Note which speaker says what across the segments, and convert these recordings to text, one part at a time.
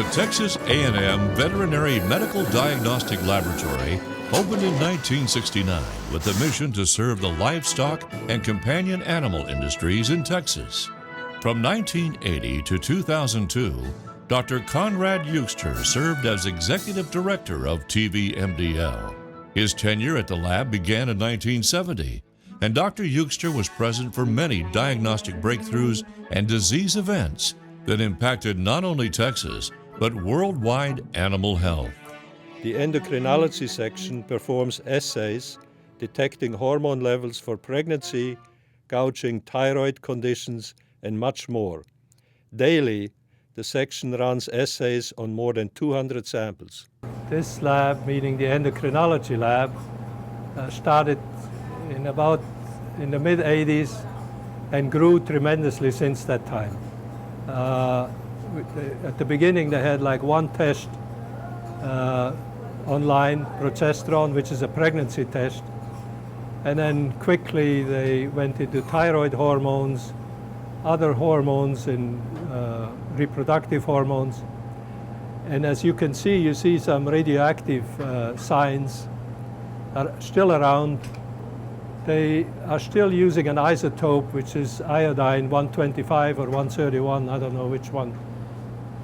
Speaker 1: The Texas A&M Veterinary Medical Diagnostic Laboratory opened in 1969 with the mission to serve the livestock and companion animal industries in Texas. From 1980 to 2002, Dr. Konrad Eugster served as Executive Director of TVMDL. His tenure at the lab began in 1970, and Dr. Eugster was present for many diagnostic breakthroughs and disease events that impacted not only Texas, but worldwide animal health.
Speaker 2: The endocrinology section performs assays detecting hormone levels for pregnancy, gouging, thyroid conditions, and much more. Daily, the section runs assays on more than 200 samples.
Speaker 3: This lab, meaning the endocrinology lab, started in the mid-80s and grew tremendously since that time. At the beginning, they had like one test online, progesterone, which is a pregnancy test. And then quickly they went into thyroid hormones, other hormones, and reproductive hormones. And as you can see, you see some radioactive signs are still around. They are still using an isotope, which is iodine 125 or 131, I don't know which one.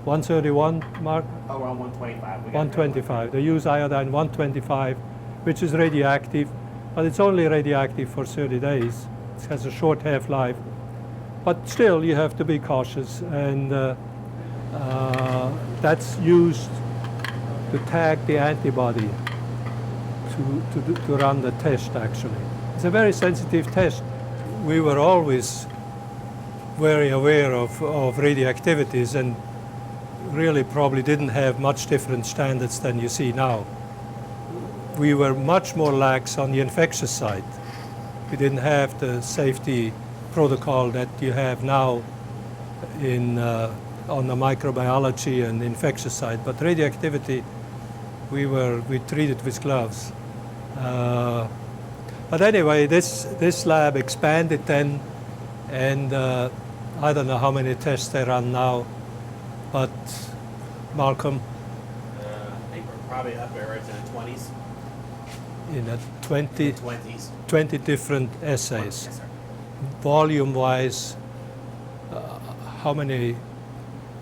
Speaker 3: 131, Mark?
Speaker 4: Oh, we're on 125.
Speaker 3: 125. They use iodine 125, which is radioactive, but it's only radioactive for 30 days. It has a short half-life. But still, you have to be cautious, and that's used to tag the antibody to run the test, actually. It's a very sensitive test. We were always very aware of radioactivities and really probably didn't have much different standards than you see now. We were much more lax on the infectious side. We didn't have the safety protocol that you have now on the microbiology and infectious side, but radioactivity we treated with gloves. But anyway, this lab expanded then, and I don't know how many tests they run now, but Malcolm?
Speaker 4: I think we're probably up there in the 20s.
Speaker 3: In the
Speaker 4: 20s.
Speaker 3: 20 different assays.
Speaker 4: Yes, sir.
Speaker 3: Volume-wise, how many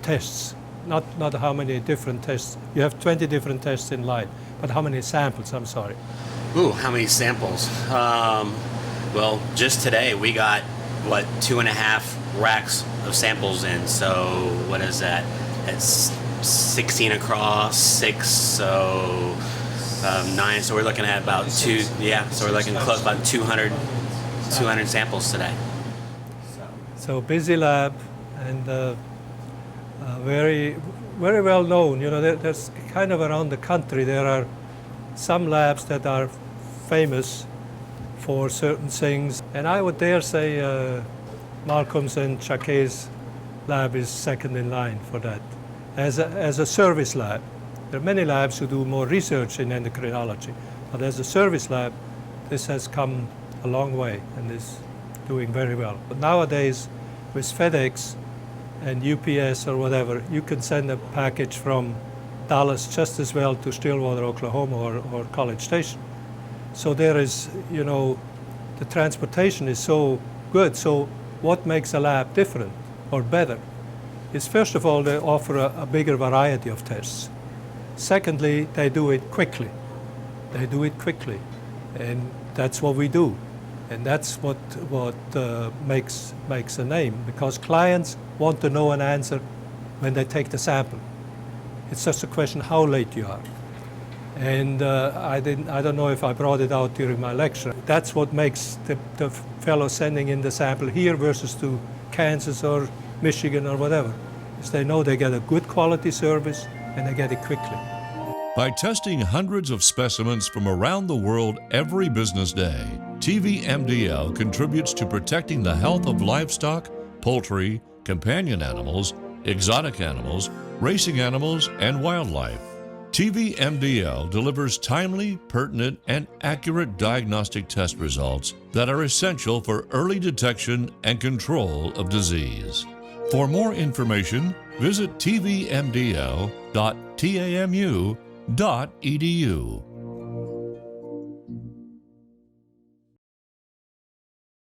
Speaker 3: tests? Not how many different tests. You have 20 different tests in line, but how many samples, I'm sorry?
Speaker 4: Ooh, how many samples? Well, just today we got, 2.5 racks of samples in, so what is that? It's 16 across, 6, so 9, so we're looking at about 2, so we're looking close about 200 samples today.
Speaker 3: So busy lab, and very, very well known. You know, there's kind of around the country, there are some labs that are famous for certain things, and I would dare say Malcolm's and Chaket's lab is second in line for that. As a service lab, there are many labs who do more research in endocrinology, but as a service lab, this has come a long way and is doing very well. But nowadays, with FedEx and UPS or whatever, you can send a package from Dallas just as well to Stillwater, Oklahoma, or College Station. So there is, the transportation is so good. So what makes a lab different or better is, first of all, they offer a bigger variety of tests. Secondly, they do it quickly. And that's what we do. And that's what makes a name, because clients want to know an answer when they take the sample. It's just a question how late you are. And I don't know if I brought it out during my lecture. That's what makes the fellow sending in the sample here versus to Kansas or Michigan or whatever, is they know they get a good quality service and they get it quickly.
Speaker 1: By testing hundreds of specimens from around the world every business day, TVMDL contributes to protecting the health of livestock, poultry, companion animals, exotic animals, racing animals, and wildlife. TVMDL delivers timely, pertinent, and accurate diagnostic test results that are essential for early detection and control of disease. For more information, visit tvmdl.tamu.edu.